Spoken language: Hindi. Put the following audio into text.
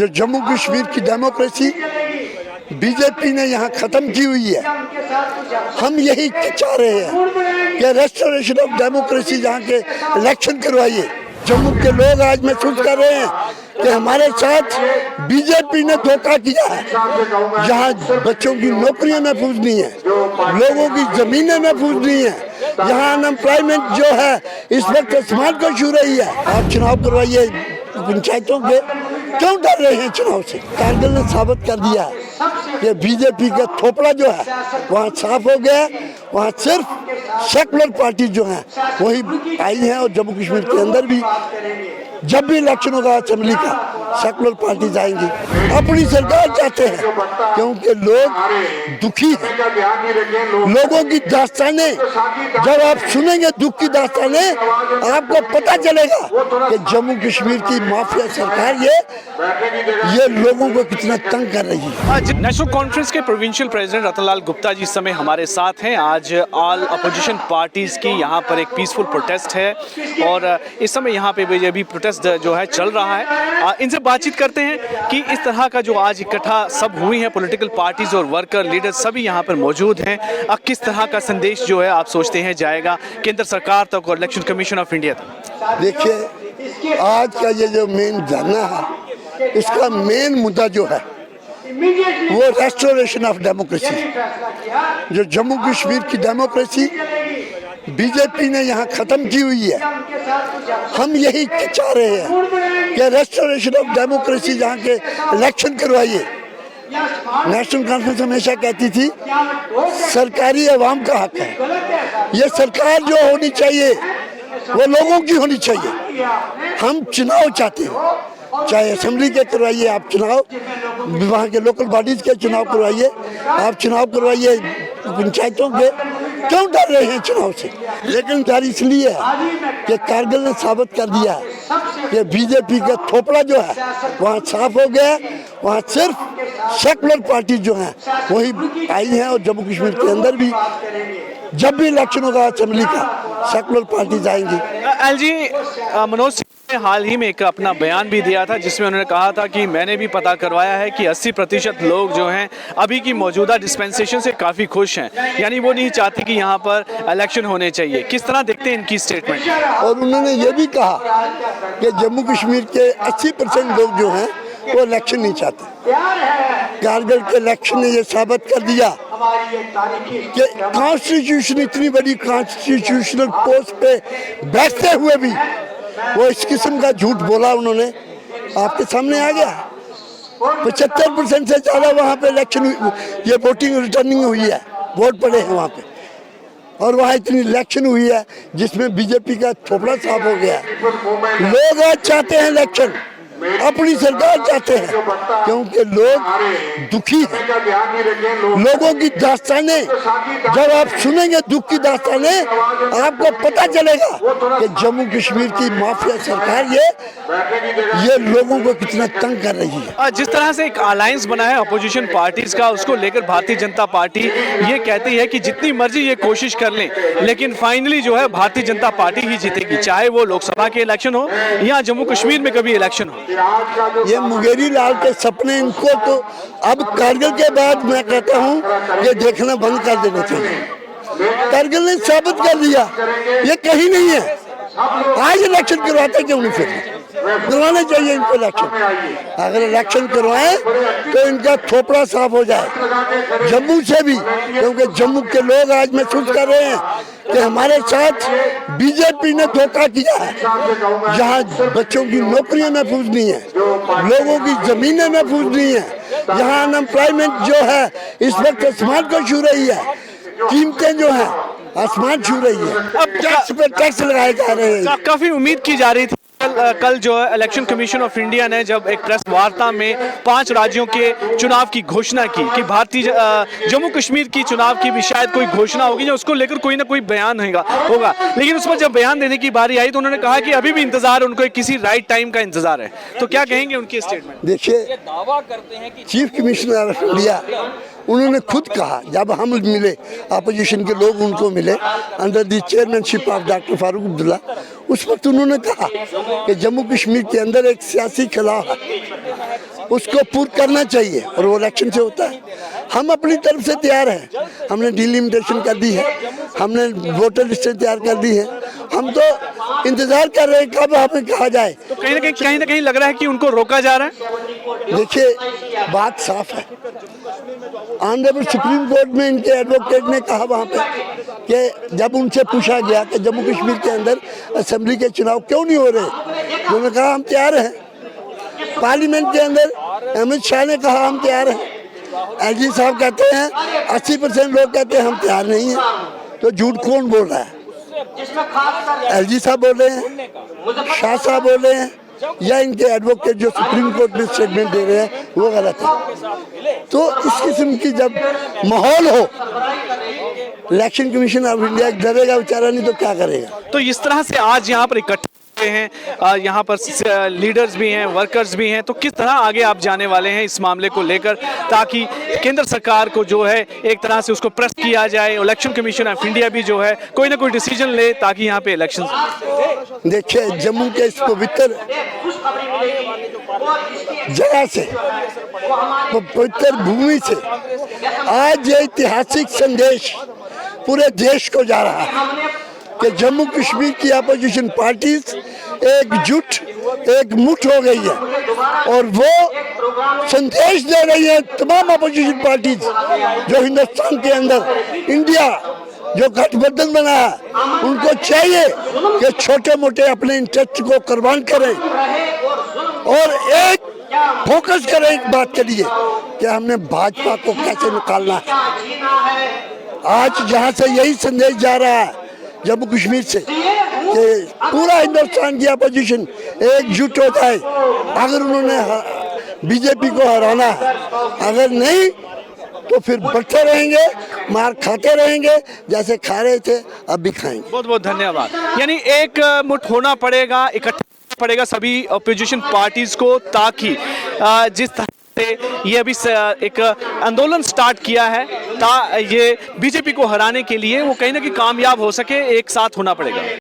जो जम्मू कश्मीर की डेमोक्रेसी बीजेपी ने यहाँ खत्म की हुई है, हम यही चाह रहे हैं कि रेस्टोरेशन ऑफ डेमोक्रेसी जहाँ के इलेक्शन करवाइए। जम्मू के लोग आज महसूस कर रहे हैं कि हमारे साथ बीजेपी ने धोखा किया है। यहाँ बच्चों की नौकरियां महफूज नहीं है, लोगों की जमीनें महफूज नहीं है, यहाँ अनएम्प्लॉयमेंट जो है इस वक्त आसमान को छू रही है। आप चुनाव करवाइए पंचायतों के, क्यों डर रहे हैं चुनाव से? कारगिल ने साबित कर दिया है कि बीजेपी का थोपड़ा जो है वहाँ साफ हो गया। वहाँ सिर्फ सेकुलर पार्टी जो है वही आई है, और जम्मू कश्मीर के अंदर भी जब भी इलेक्शन होगा असेंबली का, सेकुलर पार्टीज आएंगी। अपनी सरकार चाहते हैं क्योंकि लोग दुखी हैं। लोगों की दास्तानें जब आप सुनेंगे, दुख की दास्तानें, आपको पता चलेगा कि जम्मू कश्मीर की माफिया सरकार ये लोगों को कितना तंग कर रही है। आज नेशनल कॉन्फ्रेंस के प्रोविंशियल प्रेसिडेंट रतनलाल गुप्ता जी इस समय हमारे साथ हैं। आज ऑल अपोजिशन पार्टीज की यहाँ पर एक पीसफुल प्रोटेस्ट है और इस समय यहाँ पे भी प्रोटेस्ट जो है चल रहा है। इनसे बातचीत करते हैं कि इस तरह का जो आज इकट्ठा सब हुई है, पॉलिटिकल पार्टीज और वर्कर लीडर सभी यहाँ पर मौजूद हैं। किस तरह का संदेश जो है आप सोचते हैं जाएगा केंद्र सरकार तक और इलेक्शन कमीशन ऑफ इंडिया तक? देखिए, आज का ये जो मेन धरना है, इसका मेन मुद्दा जो है वो रेस्टोरेशन ऑफ डेमोक्रेसी। जो जम्मू कश्मीर की डेमोक्रेसी बीजेपी ने यहाँ खत्म की हुई है, हम यही चाह रहे हैं कि रेस्टोरेशन ऑफ डेमोक्रेसी जहाँ के इलेक्शन करवाइए। नेशनल कॉन्फ्रेंस हमेशा कहती थी सरकारी अवाम का हक है, ये सरकार जो होनी चाहिए वो लोगों की होनी चाहिए। हम चुनाव चाहते हैं, चाहे असेंबली के करवाइए आप चुनाव, वहाँ के लोकल बॉडीज के चुनाव करवाइए, आप चुनाव करवाइए पंचायतों के, क्यों डर रहे हैं चुनाव से? लेकिन डर इसलिए है कि कारगिल ने साबित कर दिया है कि बीजेपी का थोपड़ा जो है वहाँ साफ हो गया। वहाँ सिर्फ सेकुलर पार्टी जो है वही आई है, और जम्मू कश्मीर के अंदर भी जब भी इलेक्शन होगा असेंबली का, सेकुलर पार्टीज आएंगी। एलजी मनोज सिंह ने हाल ही में एक अपना बयान भी दिया था जिसमें उन्होंने कहा था कि मैंने भी पता करवाया है कि 80% लोग जो हैं अभी की मौजूदा डिस्पेंसेशन से काफ़ी खुश हैं, यानी वो नहीं चाहते कि यहाँ पर इलेक्शन होने चाहिए। किस तरह देखते हैं इनकी स्टेटमेंट? और उन्होंने ये भी कहा कि जम्मू कश्मीर के 80% लोग जो हैं वो इलेक्शन नहीं चाहते। कारगिल के इलेक्शन ने ये साबित कर दिया कि कॉन्स्टिट्यूशन, इतनी बड़ी कॉन्स्टिट्यूशनल पोस्ट पे बैठते हुए भी वो इस किस्म का झूठ बोला। उन्होंने आपके सामने आ गया 75% से ज़्यादा वहाँ पे इलेक्शन, ये वोटिंग रिटर्निंग हुई है, वोट पड़े हैं वहाँ पे, और वहाँ इतनी इलेक्शन हुई है जिसमें बीजेपी का थोपड़ा साफ हो गया है। लोग आज चाहते हैं इलेक्शन, अपनी सरकार चाहते हैं क्योंकि लोग दुखी हैं। लोगों की दास्तानें जब आप सुनेंगे, दुख की दास्तानें, आपको पता चलेगा कि जम्मू कश्मीर की माफिया सरकार ये लोगों को कितना तंग कर रही है। जिस तरह से एक अलायंस बना है अपोजिशन पार्टीज का, उसको लेकर भारतीय जनता पार्टी ये कहती है कि जितनी मर्जी ये कोशिश कर लें, लेकिन फाइनली जो है भारतीय जनता पार्टी ही जीतेगी, चाहे वो लोकसभा के इलेक्शन हो या जम्मू कश्मीर में कभी इलेक्शन हो। ये मुंगेरी लाल के सपने, इनको तो अब कारगिल के बाद मैं कहता हूँ ये देखना बंद कर देना चाहिए। कारगिल ने साबित कर दिया ये कहीं नहीं है। आज इलेक्शन करवाते क्यों नहीं? फिर करवाने चाहिए इनको इलेक्शन। अगर इलेक्शन करवाएं तो इनका थोपड़ा साफ हो जाए जम्मू से भी, क्योंकि जम्मू के लोग आज महसूस कर रहे हैं कि हमारे साथ बीजेपी ने धोखा किया है। यहाँ बच्चों की नौकरियां महफूज नहीं है, लोगों की जमीनें महफूज नहीं है, यहाँ अनएम्प्लॉयमेंट जो है इस वक्त आसमान को छू रही है, कीमतें जो है आसमान छू रही है। अब टैक्स पे टैक्स लगाए जा रहे हैं। काफी उम्मीद की जा रही थी। कल जो है इलेक्शन कमीशन ऑफ इंडिया ने जब एक प्रेस वार्ता में 5 राज्यों के चुनाव की घोषणा की कि भारतीय जम्मू कश्मीर की चुनाव की भी शायद कोई घोषणा होगी या उसको लेकर कोई ना कोई बयान होगा, लेकिन उस पर जब बयान देने की बारी आई तो उन्होंने कहा कि अभी भी इंतजार, उनको किसी राइट टाइम का इंतजार है। तो क्या कहेंगे उनकी स्टेटमेंट? देखिए, दावा करते हैं कि चीफ कमिश्नर ऑफ इंडिया उन्होंने खुद कहा, जब हम मिले अपोजिशन के लोग उनको मिले under the chairmanship of doctor Farooq Abdullah, उस वक्त उन्होंने कहा कि जम्मू कश्मीर के अंदर एक सियासी खिलाफ है उसको पूर्ण करना चाहिए और वो इलेक्शन से होता है। हम अपनी तरफ से तैयार हैं, हमने डिलिमिटेशन कर दी है, हमने वोटर लिस्ट तैयार कर दी है। हम तो इंतजार कर रहे हैं कब हमें कहा जाए। तो कहीं ना कहीं लग रहा है कि उनको रोका जा रहा है। देखिए, बात साफ है। ऑनरेबल सुप्रीम कोर्ट में इनके एडवोकेट ने कहा वहाँ पे कि जब उनसे पूछा गया कि जम्मू कश्मीर के अंदर असेंबली के चुनाव क्यों नहीं हो रहे, उन्होंने कहा हम तैयार हैं। पार्लियामेंट के अंदर अमित शाह ने कहा हम तैयार हैं। एलजी साहब कहते हैं 80% लोग कहते हैं हम तैयार नहीं हैं। तो झूठ कौन बोल रहा है? एलजी साहब बोल रहे हैं, शाह साहब बोल रहे हैं, या इनके एडवोकेट जो सुप्रीम कोर्ट में स्टेटमेंट दे रहे हैं वो गलत है? तो इस किस्म की जब माहौल हो, इलेक्शन कमीशन ऑफ इंडिया डरेगा बेचारा, नहीं तो क्या करेगा। तो इस तरह से आज यहाँ पर इकट्ठे हैं, यहाँ पर लीडर्स भी हैं, वर्कर्स भी हैं, तो किस तरह आगे आप जाने वाले हैं इस मामले को लेकर, ताकि केंद्र सरकार को जो है एक तरह से उसको प्रेस किया जाए, इलेक्शन कमीशन ऑफ इंडिया भी जो है कोई ना कोई डिसीजन ले ताकि यहाँ पे इलेक्शन। देखिए, जम्मू के इस पवित्र जगह से, पवित्र भूमि से आज ये ऐतिहासिक संदेश पूरे देश को जा रहा है कि जम्मू कश्मीर की अपोजिशन पार्टीज एकजुट एक मुठ हो गई है और वो संदेश दे रही है तमाम अपोजिशन पार्टीज जो हिंदुस्तान के अंदर इंडिया जो गठबंधन बना है, उनको चाहिए कि छोटे मोटे अपने इंटरेस्ट को कुर्बान करें और एक फोकस करें एक बात के लिए कि हमने भाजपा को कैसे निकालना है। आज जहां से यही संदेश जा रहा है जम्मू कश्मीर से कि पूरा हिंदुस्तान की अपोजिशन एकजुट होता है अगर उन्होंने बीजेपी को हराना है, अगर नहीं तो फिर बढ़ते रहेंगे, मार खाते रहेंगे, जैसे खा रहे थे अब भी खाएंगे। बहुत बहुत धन्यवाद। यानी एक मुठ होना पड़ेगा, इकट्ठा पड़ेगा सभी अपोजिशन पार्टीज को, ताकि जिस तरह से ये अभी एक आंदोलन स्टार्ट किया है ये बीजेपी को हराने के लिए वो कहीं ना कहीं कामयाब हो सके, एक साथ होना पड़ेगा।